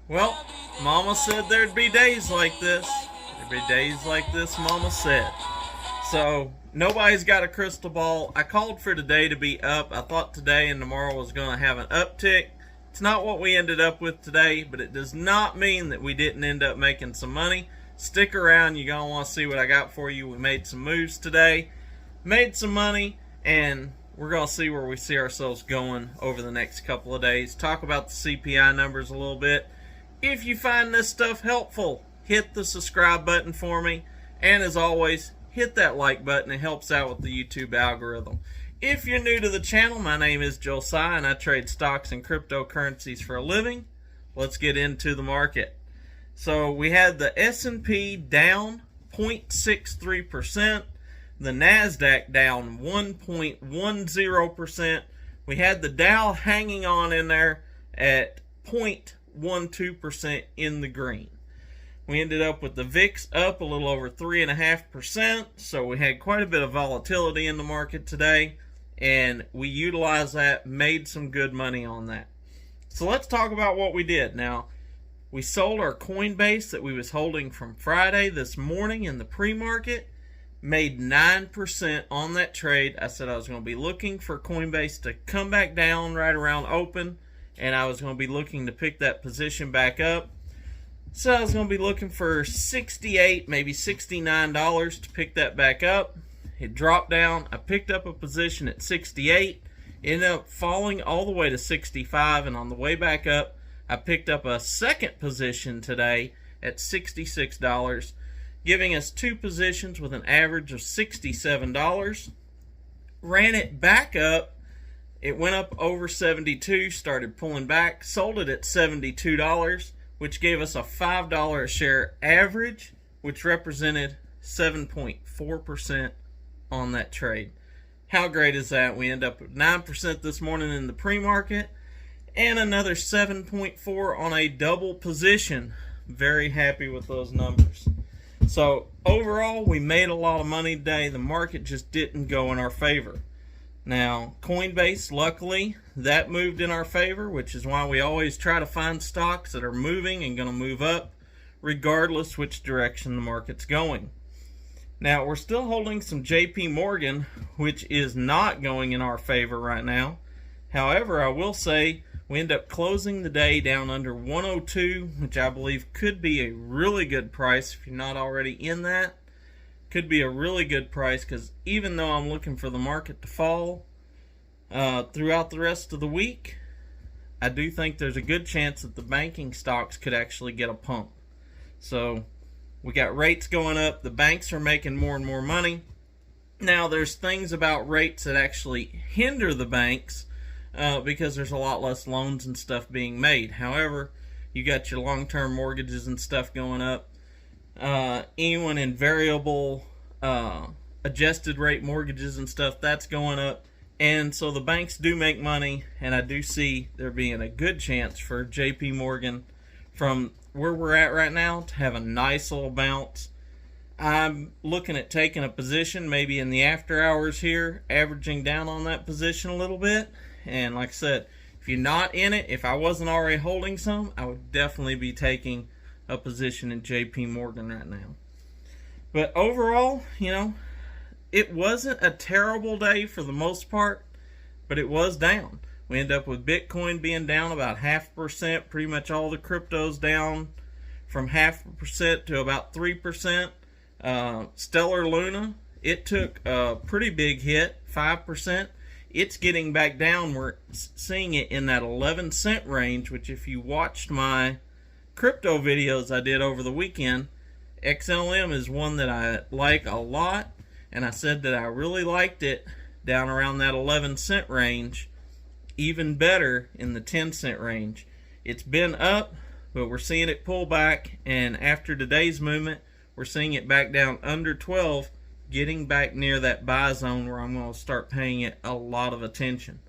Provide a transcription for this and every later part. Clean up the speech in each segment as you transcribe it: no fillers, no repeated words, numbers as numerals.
Well, Mama said there'd be days like this. There'd be days like this, Mama said. So, nobody's got a crystal ball. I called for today to be up. I thought today and tomorrow was going to have an uptick. It's not what we ended up with today, but it does not mean that we didn't end up making some money. Stick around. You're going to want to see what I got for you. We made some moves today, made some money, and we're going to see where we see ourselves going over the next couple of days. Talk about the CPI numbers a little bit. If you find this stuff helpful, hit the subscribe button for me. And as always, hit that like button. It helps out with the YouTube algorithm. If you're new to the channel, my name is Josiah and I trade stocks and cryptocurrencies for a living. Let's get into the market. So we had the S&P down 0.63%. The NASDAQ down 1.10%. We had the Dow hanging on in there at 0.12% in the green. We ended up with the VIX up a little over 3.5%, so we had quite a bit of volatility in the market today, and we utilized that, made some good money on that. So let's talk about what we did. Now, we sold our Coinbase that we was holding from Friday this morning in the pre-market, made 9% on that trade. I said I was going to be looking for Coinbase to come back down right around open, and I was going to be looking to pick that position back up. So I was going to be looking for $68, maybe $69 to pick that back up. It dropped down. I picked up a position at 68, ended up falling all the way to 65, and on the way back up, I picked up a second position today at $66, giving us two positions with an average of $67. Ran it back up. It went up over 72, started pulling back, sold it at $72, which gave us a $5 a share average, which represented 7.4% on that trade. How great is that? We end up with 9% this morning in the pre-market and another 7.4 on a double position. Very happy with those numbers. So overall, we made a lot of money today. The market just didn't go in our favor. Now, Coinbase, luckily, that moved in our favor, which is why we always try to find stocks that are moving and going to move up, regardless which direction the market's going. Now, we're still holding some JP Morgan, which is not going in our favor right now. However, I will say we end up closing the day down under 102, which I believe could be a really good price if you're not already in that. Could be a really good price because even though I'm looking for the market to fall throughout the rest of the week, I do think there's a good chance that the banking stocks could actually get a pump. So we got rates going up. The banks are making more and more money. Now there's things about rates that actually hinder the banks because there's a lot less loans and stuff being made. However, you got your long-term mortgages and stuff going up. Anyone in variable adjusted rate mortgages and stuff, that's going up. And so the banks do make money, and I do see there being a good chance for JP Morgan from where we're at right now to have a nice little bounce. I'm looking at taking a position maybe in the after hours here, averaging down on that position a little bit. And like I said, if you're not in it, if I wasn't already holding some, I would definitely be taking a position in JP Morgan right now. But overall, it wasn't a terrible day for the most part, but it was down. We end up with Bitcoin being down about 0.5%. Pretty much all the cryptos down from 0.5% to about 3%. Stellar Luna, it took a pretty big hit, 5%. It's getting back down. We're seeing it in that 11-cent range, which if you watched my crypto videos I did over the weekend, XLM is one that I like a lot, and I said that I really liked it down around that 11-cent range, even better in the 10-cent range. It's been up, but we're seeing it pull back, and after today's movement, we're seeing it back down under 12, getting back near that buy zone where I'm going to start paying it a lot of attention.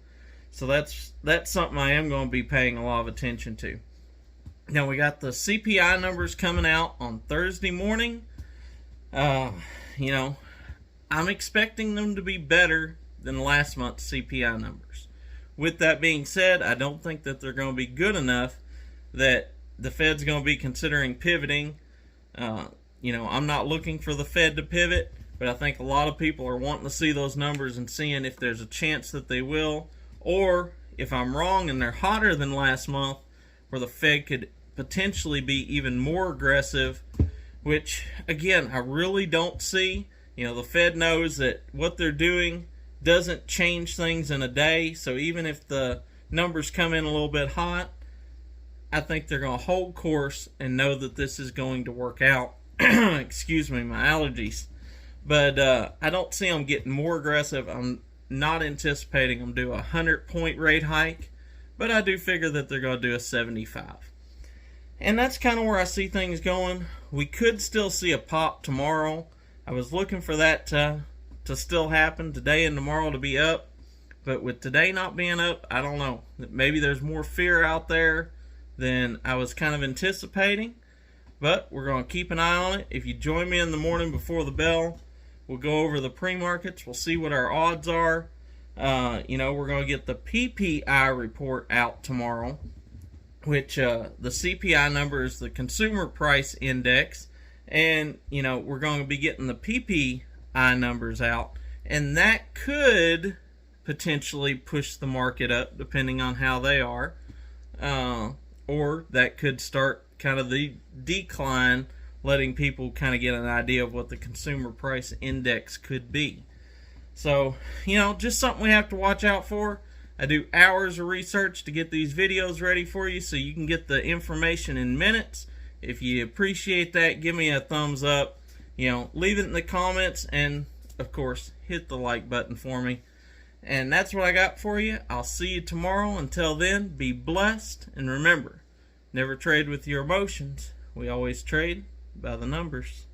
So that's something I am going to be paying a lot of attention to. Now we got the CPI numbers coming out on Thursday morning. I'm expecting them to be better than last month's CPI numbers. With that being said, I don't think that they're going to be good enough that the Fed's going to be considering pivoting. I'm not looking for the Fed to pivot, but I think a lot of people are wanting to see those numbers and seeing if there's a chance that they will, or if I'm wrong and they're hotter than last month, where the Fed could potentially be even more aggressive, which, again, I really don't see. The Fed knows that what they're doing doesn't change things in a day, so even if the numbers come in a little bit hot, I think they're going to hold course and know that this is going to work out. Excuse me, my allergies. But I don't see them getting more aggressive. I'm not anticipating them do a 100-point rate hike, but I do figure that they're going to do a 75. And that's kind of where I see things going. We could still see a pop tomorrow. I was looking for that to still happen, today and tomorrow to be up. But with today not being up, I don't know. Maybe there's more fear out there than I was kind of anticipating. But we're going to keep an eye on it. If you join me in the morning before the bell, we'll go over the pre-markets. We'll see what our odds are. We're going to get the PPI report out tomorrow, which the CPI number is the Consumer Price Index. And, we're going to be getting the PPI numbers out. And that could potentially push the market up, depending on how they are. Or that could start kind of the decline, letting people kind of get an idea of what the Consumer Price Index could be. So, just something we have to watch out for. I do hours of research to get these videos ready for you so you can get the information in minutes. If you appreciate that, give me a thumbs up. Leave it in the comments, and of course, hit the like button for me. And that's what I got for you. I'll see you tomorrow. Until then, be blessed, and remember, never trade with your emotions. We always trade by the numbers.